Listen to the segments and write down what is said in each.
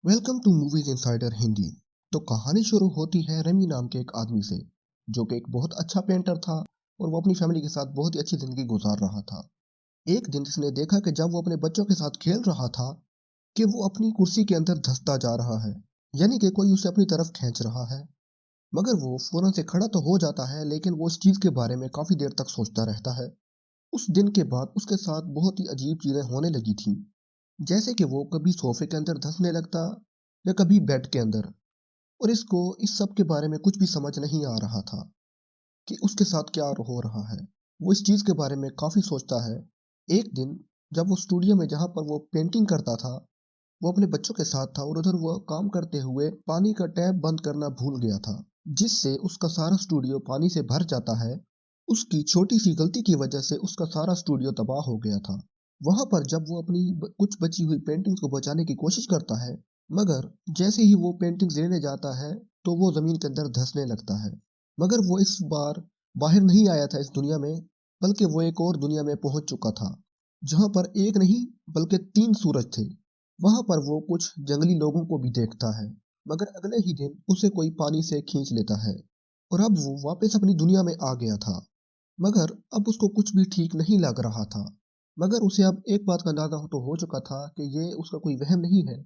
Welcome to movies insider Hindi. तो कहानी शुरू होती है रेमी नाम के एक आदमी से, जो कि एक बहुत अच्छा पेंटर था और वो अपनी फैमिली के साथ बहुत ही अच्छी जिंदगी गुजार रहा था। एक दिन इसने देखा कि जब वो अपने बच्चों के साथ खेल रहा था कि वो अपनी कुर्सी के अंदर धंसता जा रहा है, यानी कि कोई उसे अपनी तरफ खींच रहा है। मगर वो फौरन से खड़ा तो हो जाता है, लेकिन वो इस चीज के बारे में काफी देर तक सोचता रहता है। उस दिन के बाद उसके साथ बहुत ही अजीब चीजें होने लगी थी, जैसे कि वो कभी सोफे के अंदर धंसने लगता या कभी बेड के अंदर। और इसको इस सब के बारे में कुछ भी समझ नहीं आ रहा था कि उसके साथ क्या हो रहा है। वो इस चीज के बारे में काफी सोचता है। एक दिन जब वो स्टूडियो में जहां पर वो पेंटिंग करता था, वो अपने बच्चों के साथ था और उधर वो काम करते हुए पानी का टैप बंद करना भूल गया था, जिससे उसका सारा स्टूडियो पानी से भर जाता है। उसकी छोटी सी गलती की वजह से उसका सारा स्टूडियो तबाह हो गया था। वहां पर जब वो अपनी कुछ बची हुई पेंटिंग्स को बचाने की कोशिश करता है, मगर जैसे ही वो पेंटिंग्स लेने जाता है तो वो जमीन के अंदर धंसने लगता है। मगर वो इस बार बाहर नहीं आया था इस दुनिया में, बल्कि वो एक और दुनिया में पहुंच चुका था, जहां पर एक नहीं बल्कि तीन सूरज थे। वहां पर वो कुछ जंगली लोगों को भी देखता है, मगर अगले ही दिन उसे कोई पानी से खींच लेता है और अब वो वापस अपनी दुनिया में आ गया था। मगर अब उसको कुछ भी ठीक नहीं लग रहा था। मगर उसे अब एक बात का अंदाजा तो हो चुका था कि ये उसका कोई वहम नहीं है,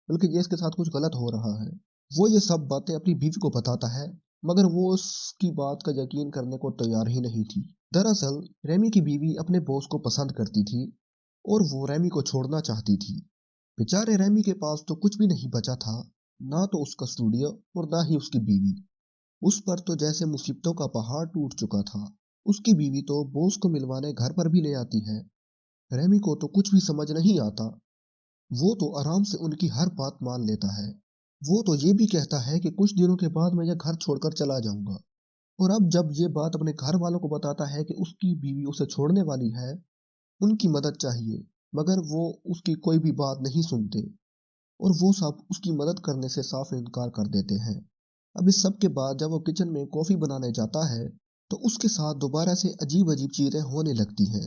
बल्कि ये इसके साथ कुछ गलत हो रहा है। वो ये सब बातें अपनी बीवी को बताता है, मगर वो उसकी बात का यकीन करने को तैयार ही नहीं थी। दरअसल रेमी की बीवी अपने बॉस को पसंद करती थी और वो रेमी को छोड़ना चाहती थी। बेचारे रेमी के पास तो कुछ भी नहीं बचा था, ना तो उसका स्टूडियो और ना ही उसकी बीवी। उस पर तो जैसे मुसीबतों का पहाड़ टूट चुका था। उसकी बीवी तो बॉस को मिलवाने घर पर भी ले आती है। रेमी को तो कुछ भी समझ नहीं आता। वो तो आराम से उनकी हर बात मान लेता है। वो तो ये भी कहता है कि कुछ दिनों के बाद मैं यह घर छोड़कर चला जाऊंगा। और अब जब ये बात अपने घर वालों को बताता है कि उसकी बीवी उसे छोड़ने वाली है, उनकी मदद चाहिए, मगर वो उसकी कोई भी बात नहीं सुनते और वो सब उसकी मदद करने से साफ इनकार कर देते हैं। अब इस सब के बाद जब वो किचन में कॉफी बनाने जाता है, तो उसके साथ दोबारा से अजीब अजीब चीजें होने लगती हैं।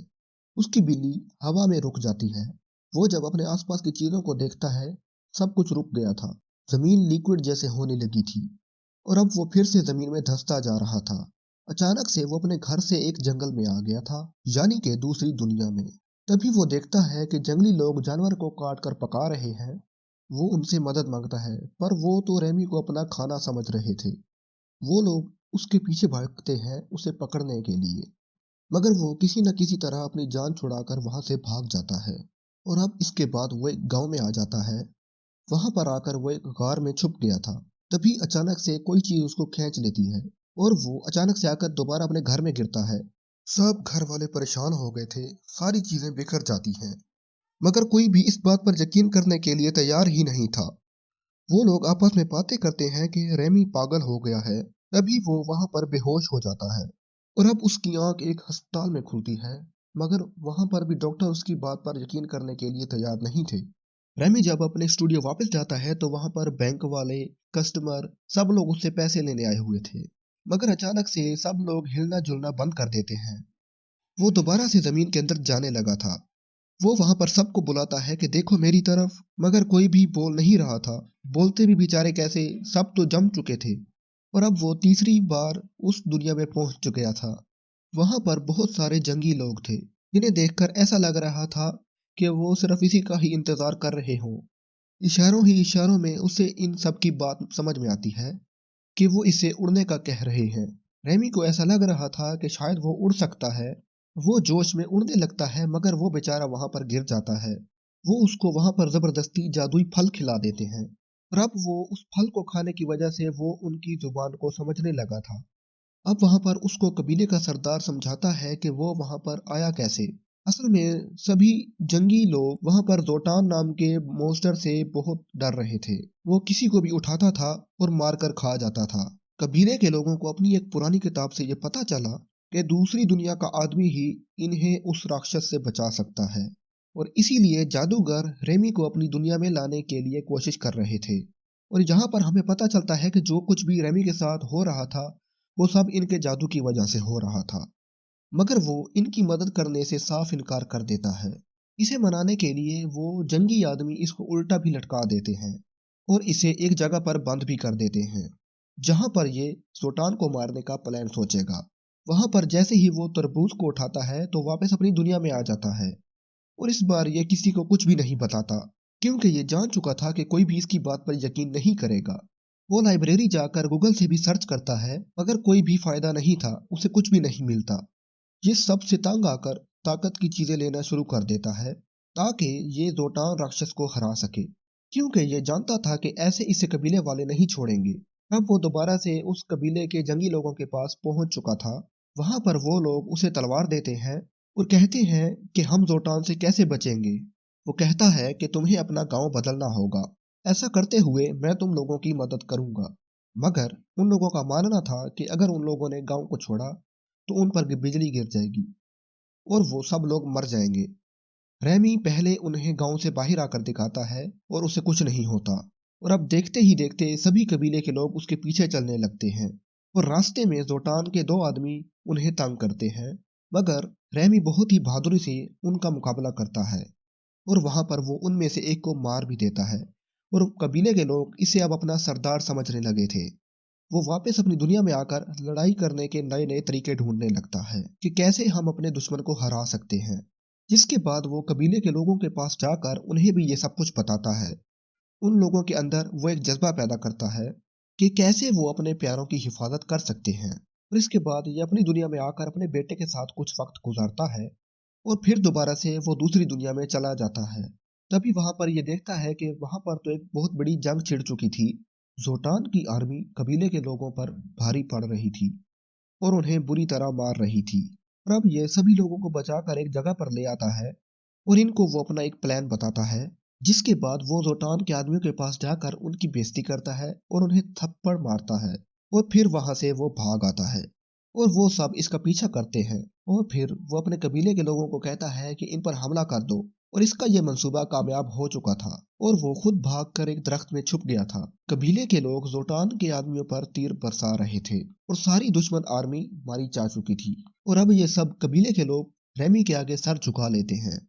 उसकी बिल्ली हवा में रुक जाती है। वो जब अपने आसपास की चीजों को देखता है, सब कुछ रुक गया था। जमीन लिक्विड जैसे होने लगी थी और अब वो फिर से जमीन में धंसता जा रहा था। अचानक से वो अपने घर से एक जंगल में आ गया था, यानी कि दूसरी दुनिया में। तभी वो देखता है कि जंगली लोग जानवर को काट कर पका रहे हैं। वो उनसे मदद मांगता है, पर वो तो रेमी को अपना खाना समझ रहे थे। वो लोग उसके पीछे भागते हैं उसे पकड़ने के लिए, मगर वो किसी न किसी तरह अपनी जान छुड़ाकर वहां से भाग जाता है। और अब इसके बाद वो एक गांव में आ जाता है। वहां पर आकर वो एक गार में छुप गया था। तभी अचानक से कोई चीज उसको खींच लेती है और वो अचानक से आकर दोबारा अपने घर में गिरता है। सब घर वाले परेशान हो गए थे। सारी चीजें बिखर जाती हैं, मगर कोई भी इस बात पर यकीन करने के लिए तैयार ही नहीं था। वो लोग आपस में बातें करते हैं कि रेमी पागल हो गया है। तभी वो वहां पर बेहोश हो जाता है और अब उसकी आंख एक अस्पताल में खुलती है, मगर वहां पर भी डॉक्टर उसकी बात पर यकीन करने के लिए तैयार नहीं थे। रेमी जब अपने स्टूडियो वापस जाता है तो वहां पर बैंक वाले, कस्टमर, सब लोग उससे पैसे लेने आए हुए थे। मगर अचानक से सब लोग हिलना जुलना बंद कर देते हैं। वो दोबारा से जमीन के अंदर जाने लगा था। वो वहां पर सबको बुलाता है कि देखो मेरी तरफ, मगर कोई भी बोल नहीं रहा था। बोलते भी बेचारे कैसे, सब तो जम चुके थे। और अब वो तीसरी बार उस दुनिया में पहुंच गया था। वहां पर बहुत सारे जंगी लोग थे, जिन्हें देखकर ऐसा लग रहा था कि वो सिर्फ इसी का ही इंतजार कर रहे हों। इशारों ही इशारों में उसे इन सब की बात समझ में आती है कि वो इसे उड़ने का कह रहे हैं। रेमी को ऐसा लग रहा था कि शायद वो उड़ सकता है। वो जोश में उड़ने लगता है, मगर वो बेचारा वहां पर गिर जाता है। वो उसको वहां पर जबरदस्ती जादुई फल खिला देते हैं और अब वो उस फल को खाने की वजह से वो उनकी जुबान को समझने लगा था। अब वहां पर उसको कबीले का सरदार समझाता है कि वो वहां पर आया कैसे। असल में सभी जंगी लोग वहां पर जोटान नाम के मोस्टर से बहुत डर रहे थे। वो किसी को भी उठाता था और मारकर खा जाता था। कबीले के लोगों को अपनी एक पुरानी किताब से ये पता चला कि दूसरी दुनिया का आदमी ही इन्हें उस राक्षस से बचा सकता है, और इसीलिए जादूगर रेमी को अपनी दुनिया में लाने के लिए कोशिश कर रहे थे। और यहाँ पर हमें पता चलता है कि जो कुछ भी रेमी के साथ हो रहा था, वो सब इनके जादू की वजह से हो रहा था। मगर वो इनकी मदद करने से साफ इनकार कर देता है। इसे मनाने के लिए वो जंगी आदमी इसको उल्टा भी लटका देते हैं और इसे एक जगह पर बंद भी कर देते हैं, जहां पर ये जोटान को मारने का प्लान सोचेगा। वहां पर जैसे ही वो तरबूज को उठाता है तो वापस अपनी दुनिया में आ जाता है और इस बार ये किसी को कुछ भी नहीं बताता, क्योंकि ये जान चुका था कि कोई भी इसकी बात पर यकीन नहीं करेगा। वो लाइब्रेरी जाकर गूगल से भी सर्च करता है, मगर कोई भी फायदा नहीं था, उसे कुछ भी नहीं मिलता। ये सबसे तंग आकर ताकत की चीजें लेना शुरू कर देता है, ताकि ये जोटान राक्षस को हरा सके, क्योंकि ये जानता था कि ऐसे इसे कबीले वाले नहीं छोड़ेंगे। अब वो दोबारा से उस कबीले के जंगी लोगों के पास पहुंच चुका था। वहां पर वो लोग उसे तलवार देते हैं और कहते हैं कि हम जोटान से कैसे बचेंगे। वो कहता है कि तुम्हें अपना गांव बदलना होगा, ऐसा करते हुए मैं तुम लोगों की मदद करूंगा। मगर उन लोगों का मानना था कि अगर उन लोगों ने गांव को छोड़ा तो उन पर बिजली गिर जाएगी और वो सब लोग मर जाएंगे। रैमी पहले उन्हें गांव से बाहर आकर दिखाता है और उसे कुछ नहीं होता, और अब देखते ही देखते सभी कबीले के लोग उसके पीछे चलने लगते हैं और रास्ते में जोटान के दो आदमी उन्हें तंग करते हैं। मगर रैमी बहुत ही बहादुरी से उनका मुकाबला करता है और वहां पर वो उनमें से एक को मार भी देता है, और कबीले के लोग इसे अब अपना सरदार समझने लगे थे। वो वापस अपनी दुनिया में आकर लड़ाई करने के नए नए तरीके ढूंढने लगता है कि कैसे हम अपने दुश्मन को हरा सकते हैं। जिसके बाद वो कबीले के लोगों के पास जाकर उन्हें भी ये सब कुछ बताता है। उन लोगों के अंदर वो एक जज्बा पैदा करता है कि कैसे वो अपने प्यारों की हिफाजत कर सकते हैं, और इसके बाद ये अपनी दुनिया में आकर अपने बेटे के साथ कुछ वक्त गुजारता है और फिर दोबारा से वो दूसरी दुनिया में चला जाता है। तभी वहां पर ये देखता है कि वहां पर तो एक बहुत बड़ी जंग छिड़ चुकी थी। जोटान की आर्मी कबीले के लोगों पर भारी पड़ रही थी और उन्हें बुरी तरह मार रही थी। और अब ये सभी लोगों को बचाकर एक जगह पर ले आता है और इनको वो अपना एक प्लान बताता है, जिसके बाद वो जोटान के आदमियों के पास जाकर उनकी बेइज्जती करता है और उन्हें थप्पड़ मारता है, और फिर वहां से वो भाग आता है और वो सब इसका पीछा करते हैं। और फिर वो अपने कबीले के लोगों को कहता है कि इन पर हमला कर दो, और इसका ये मंसूबा कामयाब हो चुका था और वो खुद भागकर एक दरख्त में छुप गया था। कबीले के लोग जोटान के आदमियों पर तीर बरसा रहे थे और सारी दुश्मन आर्मी मारी जा चुकी थी, और अब ये सब कबीले के लोग रेमी के आगे सर झुका लेते हैं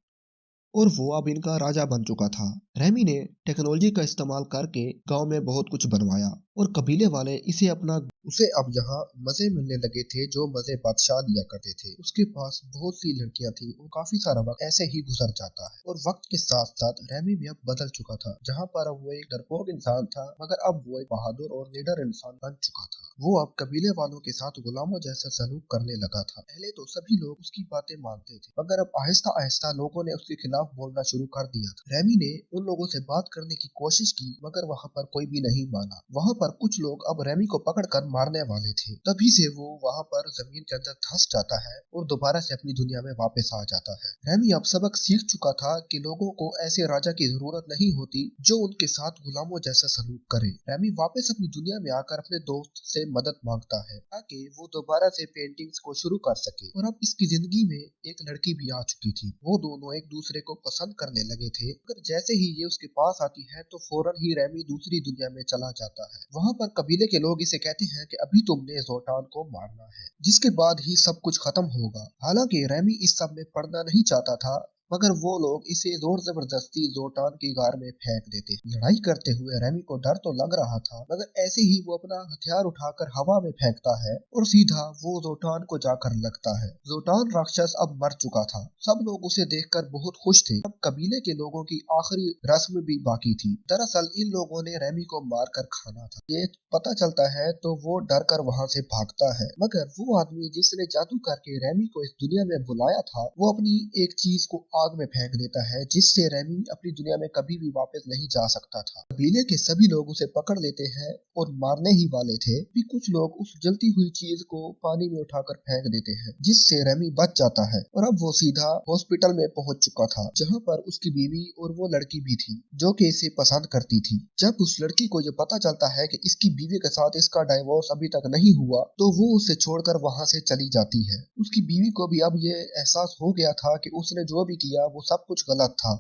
और वो अब इनका राजा बन चुका था। रेमी ने टेक्नोलॉजी का इस्तेमाल करके गांव में बहुत कुछ बनवाया और कबीले वाले इसे अपना उसे अब यहाँ मजे मिलने लगे थे, जो मजे बादशाह दिया करते थे। उसके पास बहुत सी लड़कियां थी और काफी सारा वक्त ऐसे ही गुजर जाता है। और वक्त के साथ साथ रेमी भी अब बदल चुका था, जहाँ पर अब वो एक डरपोक इंसान था, मगर अब वो एक बहादुर और निडर इंसान बन चुका था। वो अब कबीले वालों के साथ गुलामों जैसा सलूक करने लगा था। पहले तो सभी लोग उसकी बातें मानते थे, मगर अब आहिस्ता आहिस्ता लोगों ने उसके खिलाफ बोलना शुरू कर दिया था। रेमी ने उन लोगों से बात करने की कोशिश की, मगर वहाँ पर कोई भी नहीं माना। वहाँ पर कुछ लोग अब रेमी को पकड़कर मारने वाले थे। तभी से वो वहाँ पर जमीन के अंदर धंस जाता है और दोबारा से अपनी दुनिया में वापस आ जाता है। रेमी अब सबक सीख चुका था कि लोगों को ऐसे राजा की जरूरत नहीं होती जो उनके साथ गुलामों जैसा सलूक करे। रेमी वापस अपनी दुनिया में आकर अपने दोस्त से मदद मांगता है ताकि वो दोबारा से पेंटिंग्स को शुरू कर सके। और अब इसकी जिंदगी में एक लड़की भी आ चुकी थी। वो दोनों एक दूसरे को पसंद करने लगे थे, मगर जैसे ही ये उसके पास आती है तो फौरन ही रेमी दूसरी दुनिया में चला जाता है। वहाँ पर कबीले के लोग इसे कहते हैं कि अभी तुमने जोटान को मारना है, जिसके बाद ही सब कुछ खत्म होगा। हालांकि रेमी इस सब में पड़ना नहीं चाहता था, मगर वो लोग इसे जोर जबरदस्ती जोटान की गार में फेंक देते। लड़ाई करते हुए रेमी को डर तो लग रहा था, मगर ऐसे ही वो अपना हथियार उठाकर हवा में फेंकता है और सीधा वो जोटान को जाकर लगता है। जोटान राक्षस अब मर चुका था। सब लोग उसे देखकर बहुत खुश थे। अब कबीले के लोगों की आखिरी रस्म भी बाकी थी। दरअसल इन लोगों ने रेमी को मारकर खाना था। ये पता चलता है तो वो डर कर वहाँ से भागता है, मगर वो आदमी जिसने जादू करके रेमी को इस दुनिया में बुलाया था, वो अपनी एक चीज को आग में फेंक देता है, जिससे रेमी अपनी दुनिया में कभी भी वापस नहीं जा सकता था। कबीले के सभी लोग उसे पकड़ लेते हैं और मारने ही वाले थे, भी कुछ लोग उस जलती हुई चीज को पानी में उठाकर फेंक देते हैं, जिससे रेमी बच जाता है। और अब वो सीधा हॉस्पिटल में पहुंच चुका था, जहां पर उसकी बीवी और वो लड़की भी थी जो कि इसे पसंद करती थी। जब उस लड़की को ये पता चलता है कि इसकी बीवी के साथ इसका डाइवोर्स अभी तक नहीं हुआ, तो वो उसे छोड़कर वहां से चली जाती है। उसकी बीवी को भी अब ये एहसास हो गया था कि उसने जो भी किया वो सब कुछ गलत था।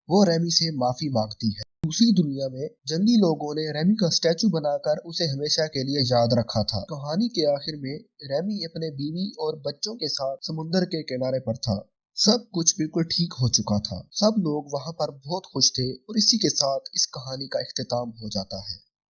वो रेमी से माफी मांगती है। दूसरी दुनिया में जंगली लोगों ने रेमी का स्टैचू बनाकर उसे हमेशा के लिए याद रखा था। कहानी के आखिर में रेमी अपने बीवी और बच्चों के साथ समुद्र के किनारे पर था। सब कुछ बिल्कुल ठीक हो चुका था। सब लोग वहां पर बहुत खुश थे और इसी के साथ इस कहानी का इख्तिताम हो जाता है।